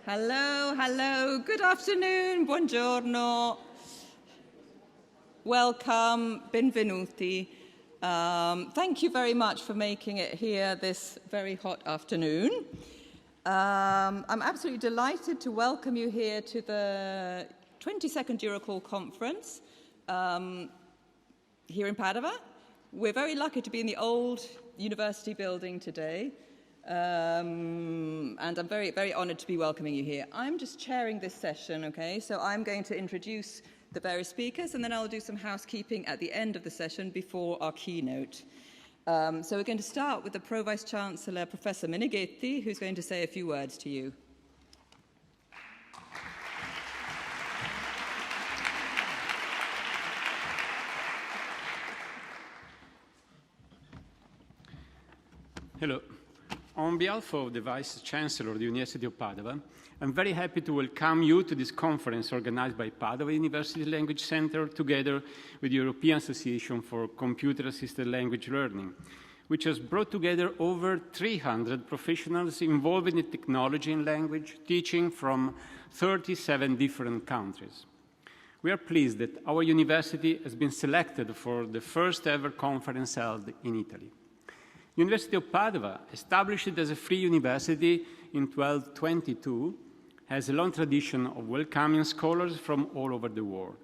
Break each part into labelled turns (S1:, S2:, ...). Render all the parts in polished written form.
S1: Hello, hello, good afternoon, buongiorno. Welcome, benvenuti. Thank you very much for making it here this very hot afternoon. I'm absolutely delighted to welcome you here to the 22nd Eurocall conference here in Padova. We're very lucky to be in the old university building today. And I'm very, very honored to be welcoming you here. I'm just chairing this session, okay? So I'm going to introduce the various speakers, and then I'll do some housekeeping at the end of the session before our keynote. So we're going to start with the Pro-Vice Chancellor, Professor Meneghetti, who's going to say a few words to you.
S2: Hello. On behalf of the Vice Chancellor of the University of Padova, I'm very happy to welcome you to this conference organized by Padova University Language Center together with the European Association for Computer-Assisted Language Learning, which has brought together over 300 professionals involved in technology and language teaching from 37 different countries. We are pleased that our university has been selected for the first ever conference held in Italy. The University of Padova, established as a free university in 1222, has a long tradition of welcoming scholars from all over the world.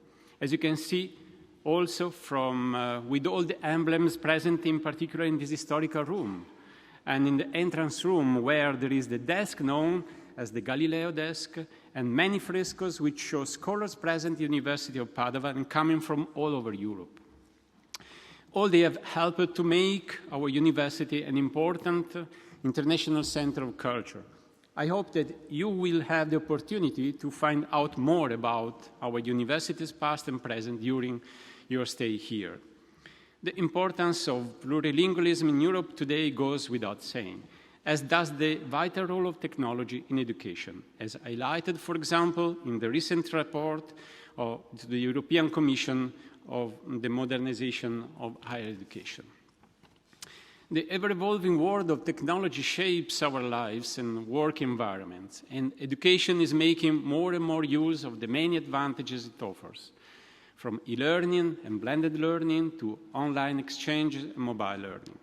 S2: As you can see, also with all the emblems present in particular in this historical room, and in the entrance room where there is the desk known as the Galileo desk, and many frescoes which show scholars present at the University of Padova and coming from all over Europe. All they have helped to make our university an important international center of culture. I hope that you will have the opportunity to find out more about our university's past and present during your stay here. The importance of plurilingualism in Europe today goes without saying, as does the vital role of technology in education, as highlighted, for example, in the recent report of the European Commission of the modernization of higher education. The ever-evolving world of technology shapes our lives and work environments, and education is making more and more use of the many advantages it offers, from e-learning and blended learning to online exchanges and mobile learning.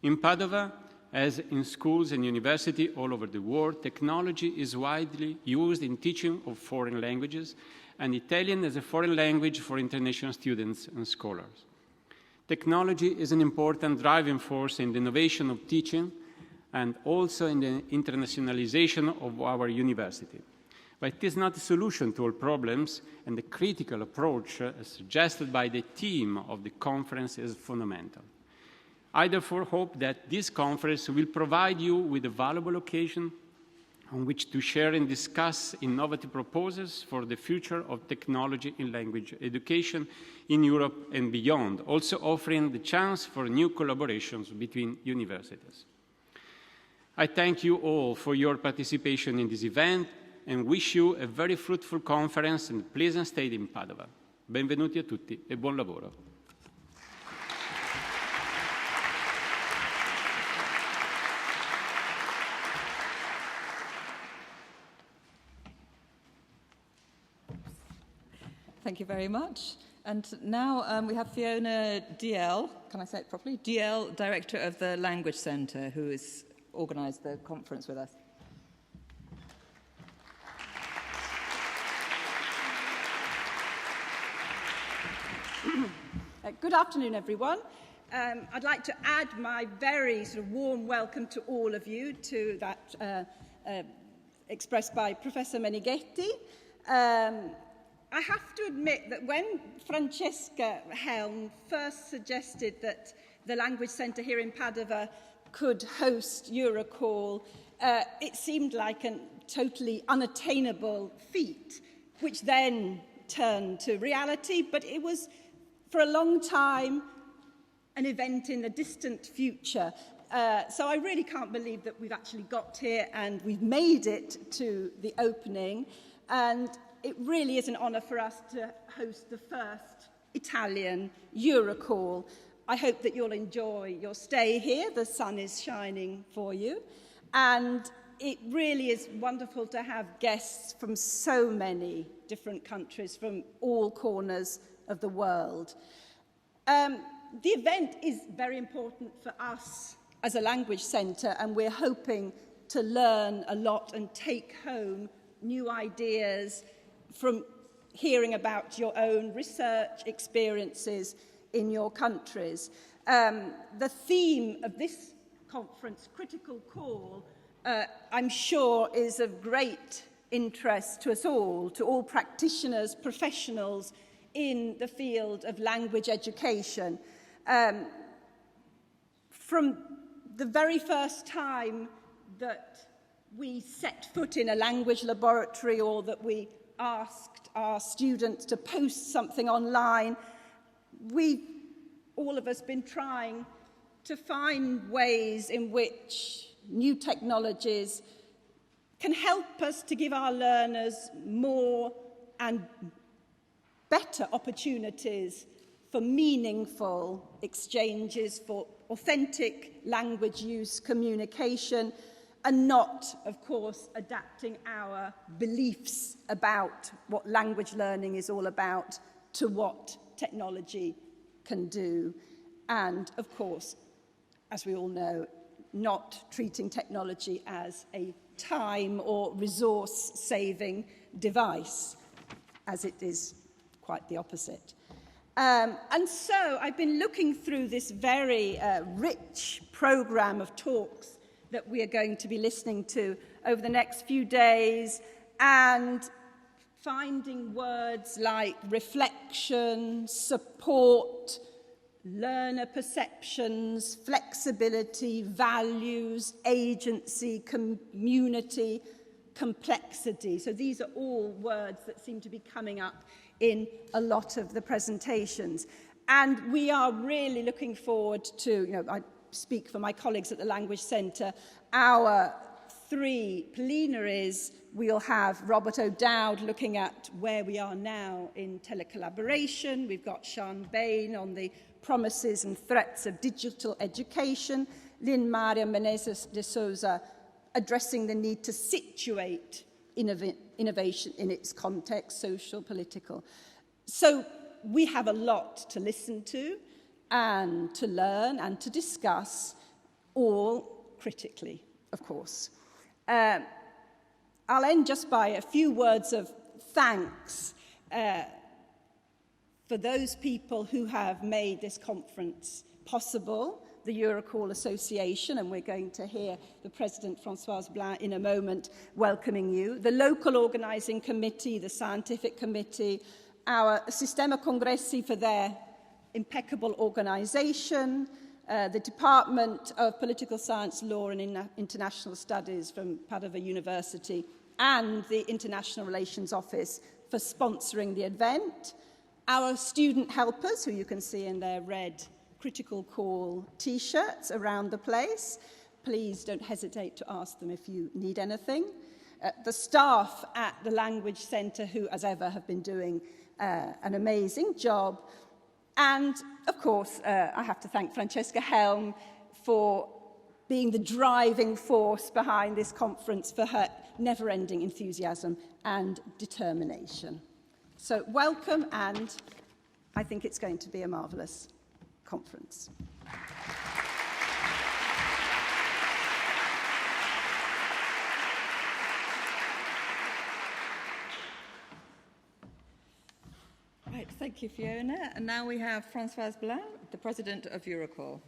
S2: In Padova, as in schools and universities all over the world, technology is widely used in teaching of foreign languages, and Italian as a foreign language for international students and scholars. Technology is an important driving force in the innovation of teaching and also in the internationalization of our university. But it is not a solution to all problems, and the critical approach as suggested by the theme of the conference is fundamental. I therefore hope that this conference will provide you with a valuable occasion on which to share and discuss innovative proposals for the future of technology in language education in Europe and beyond, also offering the chance for new collaborations between universities. I thank you all for your participation in this event and wish you a very fruitful conference and pleasant stay in Padova. Benvenuti a tutti e buon lavoro.
S1: Thank you very much. And now we have Fiona DL, can I say it properly? DL, Director of the Language Centre, who has organised the conference with us.
S3: Good afternoon, everyone. I'd like to add my very warm welcome to all of you to that expressed by Professor Meneghetti. I have to admit that when Francesca Helm first suggested that the Language Centre here in Padova could host Eurocall, it seemed like a totally unattainable feat, which then turned to reality, but it was for a long time an event in the distant future. So I really can't believe that we've actually got here and we've made it to the opening. And it really is an honour for us to host the first Italian Eurocall. I hope that you'll enjoy your stay here. The sun is shining for you. And it really is wonderful to have guests from so many different countries, from all corners of the world. The event is very important for us as a language centre, and we're hoping to learn a lot and take home new ideas from hearing about your own research experiences in your countries. The theme of this conference, Critical Call, I'm sure is of great interest to us all, to all practitioners, professionals in the field of language education. From the very first time that we set foot in a language laboratory or that we asked our students to post something online, we've, all of us, been trying to find ways in which new technologies can help us to give our learners more and better opportunities for meaningful exchanges, for authentic language use, communication, and not, of course, adapting our beliefs about what language learning is all about to what technology can do. And, of course, as we all know, not treating technology as a time or resource-saving device, as it is quite the opposite. And so I've been looking through this very rich program of talks that we are going to be listening to over the next few days, and finding words like reflection, support, learner perceptions, flexibility, values, agency, community, complexity. So these are all words that seem to be coming up in a lot of the presentations. And we are really looking forward to, I speak for my colleagues at the Language Centre, our 3 plenaries. We'll have Robert O'Dowd looking at where we are now in telecollaboration. We've got Sean Bain on the promises and threats of digital education. Lynn Maria Menezes de Souza addressing the need to situate innovation in its context, social, political. So we have a lot to listen to and to learn and to discuss, all critically, of course. I'll end just by a few words of thanks for those people who have made this conference possible, the Eurocall Association, and we're going to hear the President, Françoise Blin, in a moment, welcoming you, the local organising committee, the scientific committee, our Sistema Congressi for their impeccable organisation, the Department of Political Science, Law and International Studies from Padova University, and the International Relations Office for sponsoring the event, our student helpers, who you can see in their red Critical Call t-shirts around the place. Please don't hesitate to ask them if you need anything. The staff at the Language Centre, who, as ever, have been doing an amazing job. And, of course, I have to thank Francesca Helm for being the driving force behind this conference, for her never-ending enthusiasm and determination. So welcome, and I think it's going to be a marvellous conference.
S1: Right, thank you, Fiona. And now we have Françoise Blin, the President of Eurocall.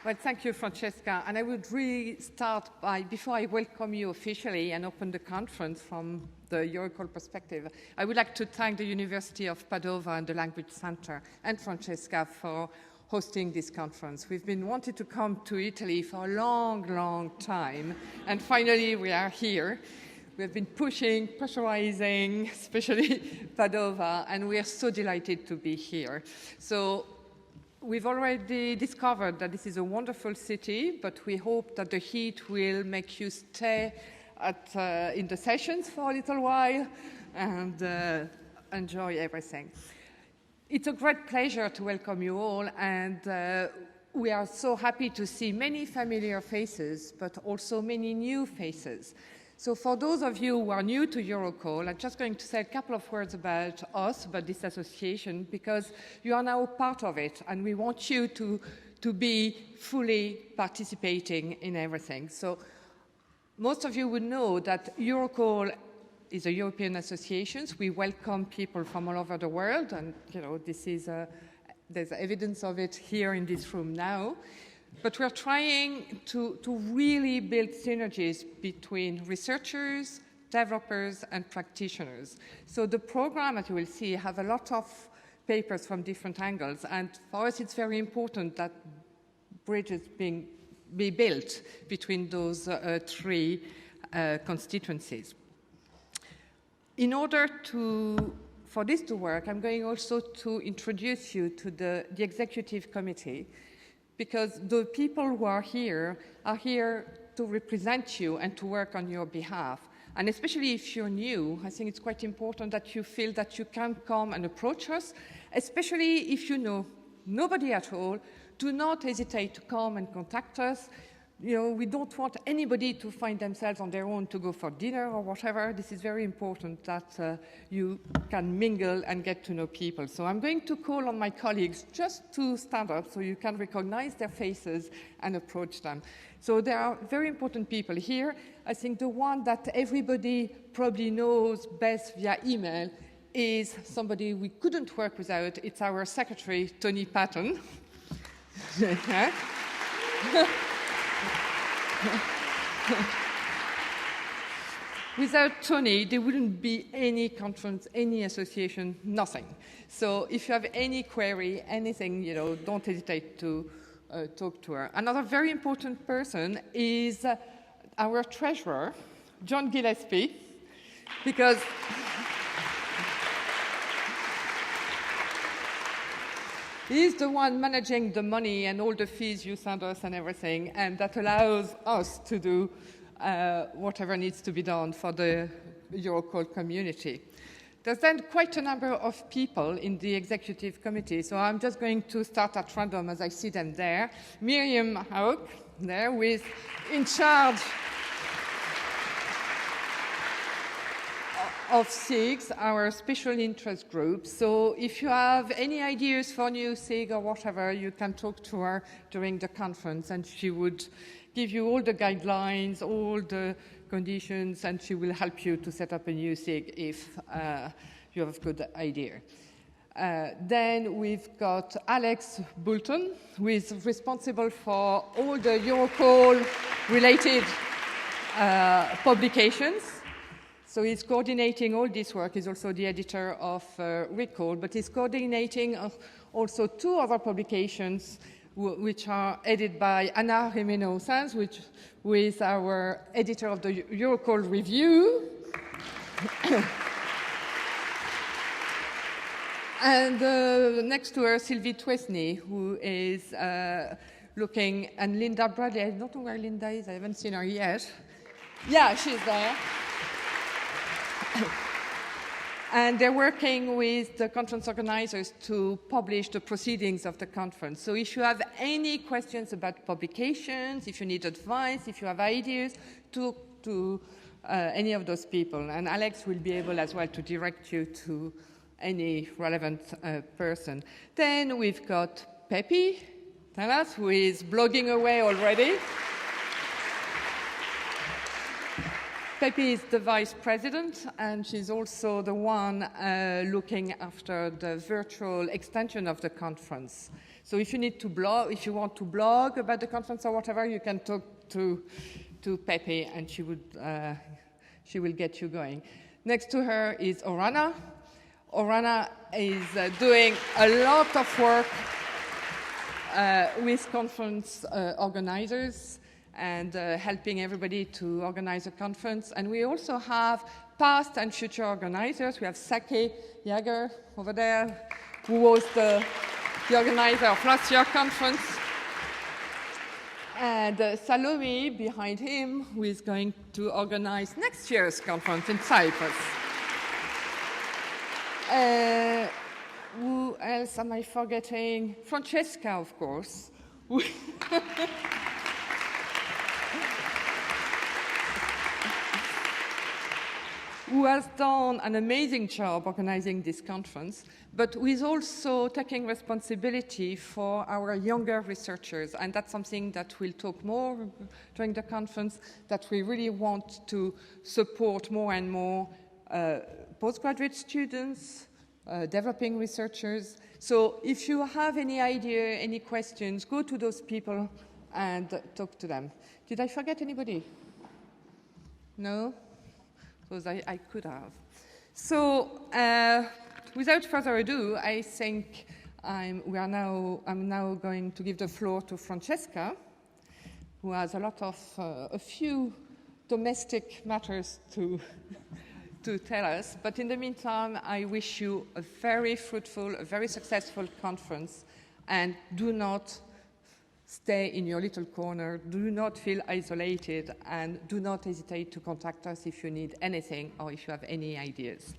S4: Well, thank you, Francesca. And I would really start by, before I welcome you officially and open the conference from the Eurocall perspective, I would like to thank the University of Padova and the Language Centre and Francesca for hosting this conference. We've been wanting to come to Italy for a long, long time, and finally we are here. We've been pushing, pressurizing, especially Padova, and we are so delighted to be here. So we've already discovered that this is a wonderful city, but we hope that the heat will make you stay in the sessions for a little while and enjoy everything. It's a great pleasure to welcome you all, and we are so happy to see many familiar faces, but also many new faces. So for those of you who are new to Eurocall, I'm just going to say a couple of words about us, about this association, because you are now part of it, and we want you to be fully participating in everything. So most of you would know that Eurocall is a European association. We welcome people from all over the world, and this is there's evidence of it here in this room now. But we're trying to really build synergies between researchers, developers, and practitioners. So the program, as you will see, have a lot of papers from different angles, and for us it's very important that bridges be built between those three constituencies. In order for this to work, I'm going also to introduce you to the executive committee, because the people who are here to represent you and to work on your behalf. And especially if you're new, I think it's quite important that you feel that you can come and approach us, especially if you know nobody at all. Do not hesitate to come and contact us. We don't want anybody to find themselves on their own to go for dinner or whatever. This is very important that you can mingle and get to know people. So I'm going to call on my colleagues just to stand up so you can recognize their faces and approach them. So there are very important people here. I think the one that everybody probably knows best via email is somebody we couldn't work without. It's our secretary, Tony Patton. Without Tony, there wouldn't be any conference, any association, nothing. So if you have any query, anything, don't hesitate to talk to her. Another very important person is our treasurer, John Gillespie, because he's the one managing the money and all the fees you send us and everything, and that allows us to do whatever needs to be done for the Eurocall community. There's then quite a number of people in the executive committee, so I'm just going to start at random as I see them there. Miriam Haug, there, in charge of SIGs, our special interest group. So if you have any ideas for new SIG or whatever, you can talk to her during the conference, and she would give you all the guidelines, all the conditions, and she will help you to set up a new SIG if you have a good idea. Then we've got Alex Boulton, who is responsible for all the Eurocall-related publications. So he's coordinating all this work. He's also the editor of Recall, but he's coordinating also two other publications which are edited by Ana Jimeno-Sanz, who is our editor of the Eurocall Review. And next to her, Sylvie Twesney, who is looking, and Linda Bradley. I don't know where Linda is. I haven't seen her yet. Yeah, she's there. And they're working with the conference organizers to publish the proceedings of the conference. So if you have any questions about publications, if you need advice, if you have ideas, talk to any of those people. And Alex will be able as well to direct you to any relevant person. Then we've got Pepi Talas, who is blogging away already. Pepi is the vice president, and she's also the one looking after the virtual extension of the conference. So if you need to blog, if you want to blog about the conference or whatever, you can talk to Pepi, and she will get you going. Next to her is Orana. Orana is doing a lot of work with conference organizers and helping everybody to organize a conference. And we also have past and future organizers. We have Sake Jager over there, who was the organizer of last year's conference. And Salome behind him, who is going to organize next year's conference in Cyprus. Who else? else am I forgetting? Francesca, of course. Who has done an amazing job organizing this conference, but who is also taking responsibility for our younger researchers. And that's something that we'll talk more during the conference, that we really want to support more and more postgraduate students, developing researchers. So if you have any idea, any questions, go to those people and talk to them. Did I forget anybody? No? Because I could have. So without further ado, I think I'm now going to give the floor to Francesca, who has a few domestic matters to tell us. But in the meantime, I wish you a very fruitful, a very successful conference, and do not stay in your little corner, do not feel isolated, and do not hesitate to contact us if you need anything or if you have any ideas.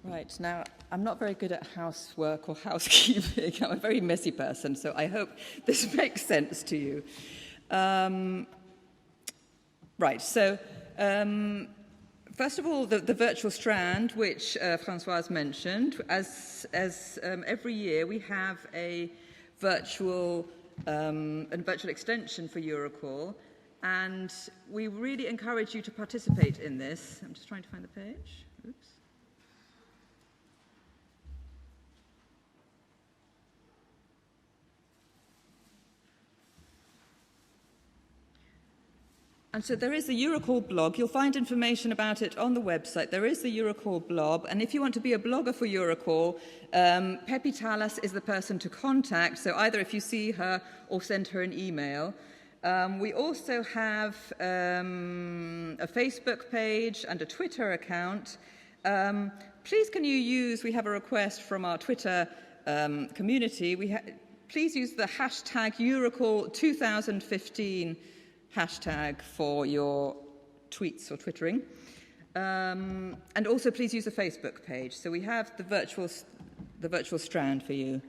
S1: Right, now, I'm not very good at housework or housekeeping. I'm a very messy person, so I hope this makes sense to you. Right, so first of all, the virtual strand, which Françoise mentioned, as every year we have a virtual extension for Eurocall, and we really encourage you to participate in this. I'm just trying to find the page. Oops. And so there is a Eurocall blog. You'll find information about it on the website. There is the Eurocall blog. And if you want to be a blogger for Eurocall, Pepi Talas is the person to contact. So either if you see her or send her an email. We also have a Facebook page and a Twitter account. Please can you use, we have a request from our Twitter community. Please use the hashtag Eurocall 2015 hashtag for your tweets or twittering. And also please use the Facebook page. So we have the virtual strand for you.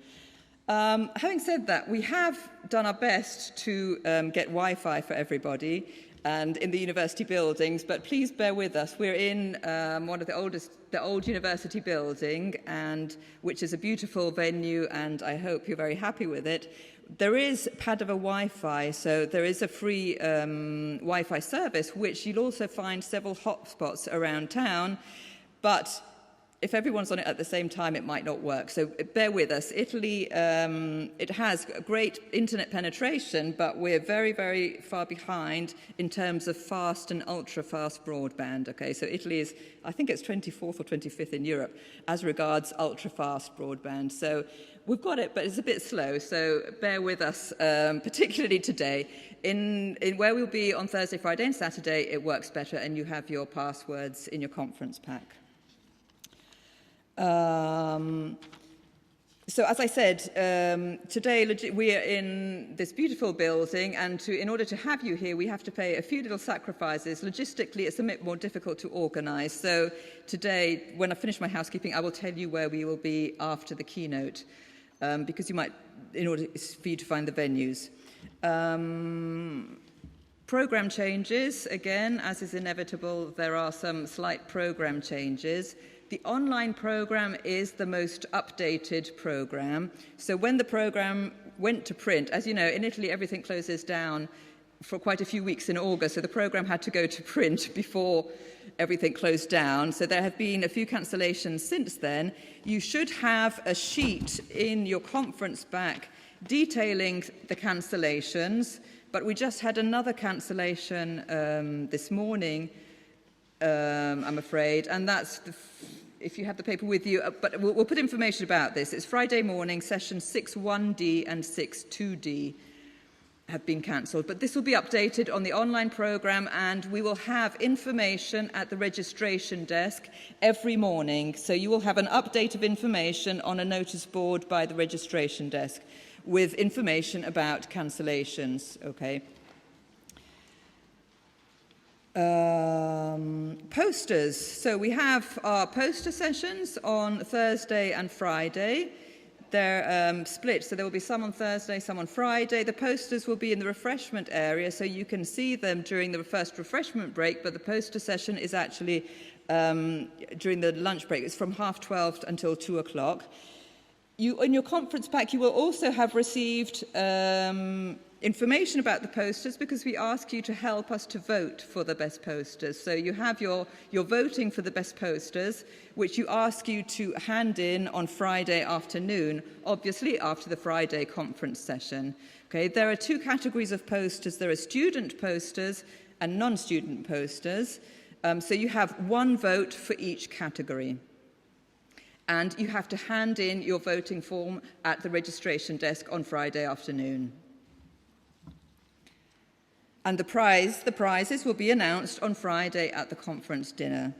S1: Having said that, we have done our best to get Wi-Fi for everybody and in the university buildings, but please bear with us. We're in one of the old university building, and which is a beautiful venue, and I hope you're very happy with it. There is Padova Wi-Fi, so there is a free Wi-Fi service, which you'll also find several hotspots around town, but if everyone's on it at the same time, it might not work. So bear with us. Italy, it has great internet penetration, but we're very, very far behind in terms of fast and ultra-fast broadband. Okay, so Italy is, I think it's 24th or 25th in Europe as regards ultra-fast broadband. So we've got it, but it's a bit slow. So bear with us, particularly today. In where we'll be on Thursday, Friday, and Saturday, it works better, and you have your passwords in your conference pack. So as I said, today we are in this beautiful building, and in order to have you here, we have to pay a few little sacrifices. Logistically, it's a bit more difficult to organise. So today, when I finish my housekeeping, I will tell you where we will be after the keynote, because you might, in order for you to find the venues. Programme changes, again, as is inevitable, there are some slight programme changes. The online programme is the most updated programme. So when the programme went to print, as you know, in Italy everything closes down for quite a few weeks in August, so the programme had to go to print before everything closed down. So there have been a few cancellations since then. You should have a sheet in your conference pack detailing the cancellations, but we just had another cancellation this morning, I'm afraid, and that's if you have the paper with you, but we'll put information about this. It's Friday morning, sessions 6.1D and 6.2D have been cancelled, but this will be updated on the online programme, and we will have information at the registration desk every morning. So you will have an update of information on a notice board by the registration desk. with information about cancellations, okay? Posters. So we have our poster sessions on Thursday and Friday. They're split, so there will be some on Thursday, some on Friday. The posters will be in the refreshment area, so you can see them during the first refreshment break, but the poster session is actually during the lunch break. It's from 12:30 until 2 o'clock. In your conference pack, you will also have received information about the posters, because we ask you to help us to vote for the best posters. So you have your voting for the best posters, which you ask you to hand in on Friday afternoon, obviously after the Friday conference session. Okay, there are two categories of posters. There are student posters and non-student posters. So you have one vote for each category. And you have to hand in your voting form at the registration desk on Friday afternoon. And the prizes will be announced on Friday at the conference dinner.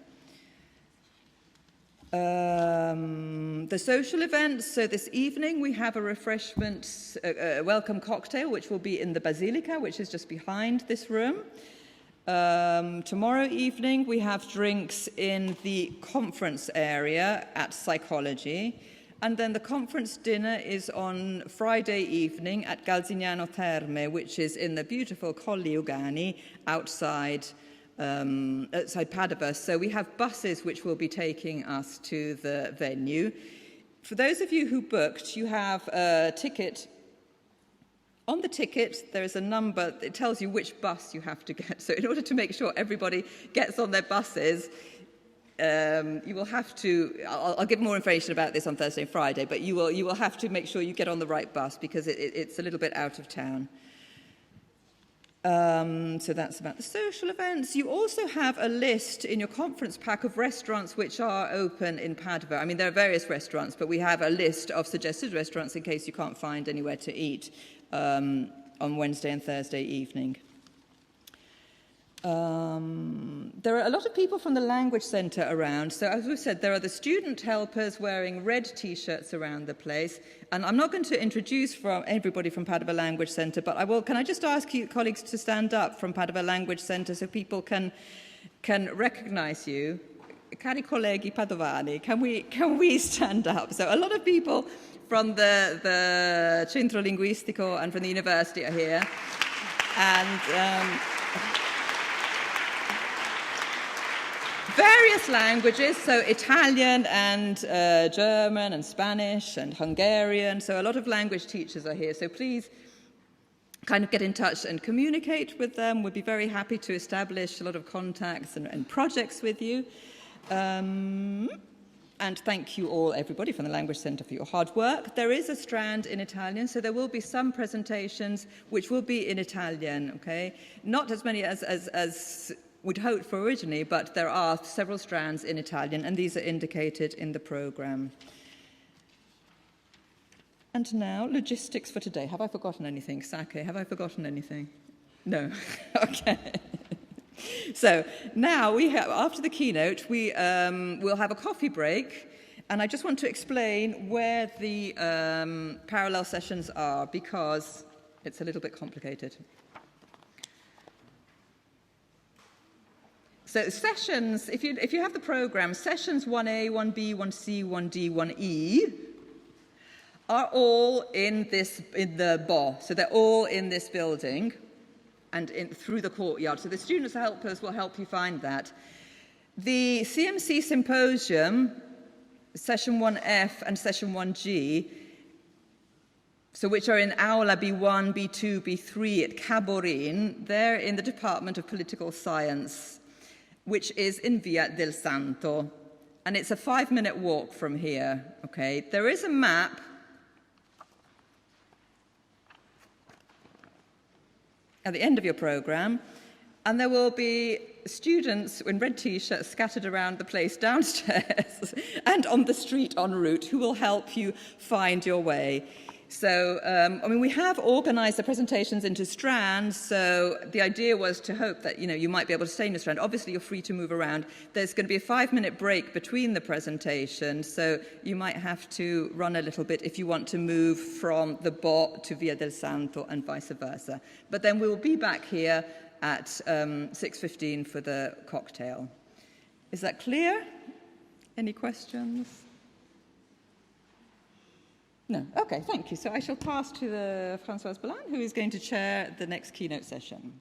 S1: The social events, so this evening we have a refreshment, a welcome cocktail, which will be in the Basilica, which is just behind this room. Tomorrow evening we have drinks in the conference area at Psychology. And then the conference dinner is on Friday evening at Galzignano Terme, which is in the beautiful Colli Ugani outside Padova. So we have buses which will be taking us to the venue. For those of you who booked, you have a ticket. On the ticket, there is a number that tells you which bus you have to get. So in order to make sure everybody gets on their buses, you will have to, I'll give more information about this on Thursday and Friday, but you will have to make sure you get on the right bus, because it's a little bit out of town. So that's about the social events. You also have a list in your conference pack of restaurants which are open in Padova. I mean, there are various restaurants, but we have a list of suggested restaurants in case you can't find anywhere to eat on Wednesday and Thursday evening. There are a lot of people from the Language Centre around. So as we said, there are the student helpers wearing red T-shirts around the place. And I'm not going to introduce everybody from Padova Language Centre, but can I just ask you, colleagues, to stand up from Padova Language Centre so people can recognise you? Cari colleghi padovani, can we stand up? So a lot of people from the Centro Linguistico and from the university are here. And various languages, so Italian and German and Spanish and Hungarian. So a lot of language teachers are here. So please kind of get in touch and communicate with them. We'd be very happy to establish a lot of contacts and projects with you. And thank you all, everybody from the Language Centre, for your hard work. There is a strand in Italian, so there will be some presentations which will be in Italian, okay? Not as many as we'd hoped for originally, but there are several strands in Italian, and these are indicated in the programme. And now, logistics for today. Have I forgotten anything? Sake, have I forgotten anything? No. Okay. So now, after the keynote, we'll have a coffee break, and I just want to explain where the parallel sessions are, because it's a little bit complicated. So sessions, if you have the program, sessions 1A, 1B, 1C, 1D, 1E are all in the BO. So they're all in this building and through the courtyard. So the students' helpers will help you find that. The CMC Symposium, session 1F and session 1G, so which are in Aula B1, B2, B3 at Caborin, they're in the Department of Political Science, which is in Via del Santo. And it's a 5-minute walk from here, okay? There is a map at the end of your program, and there will be students in red T-shirts scattered around the place downstairs and on the street en route who will help you find your way. So, I mean, we have organised the presentations into strands, so the idea was to hope that, you might be able to stay in a strand. Obviously, you're free to move around. There's going to be a 5-minute break between the presentations, so you might have to run a little bit if you want to move from the Bo to Via del Santo and vice versa. But then we'll be back here at 6:15 for the cocktail. Is that clear? Any questions? No. Okay, thank you. So I shall pass to Françoise Bolland, who is going to chair the next keynote session.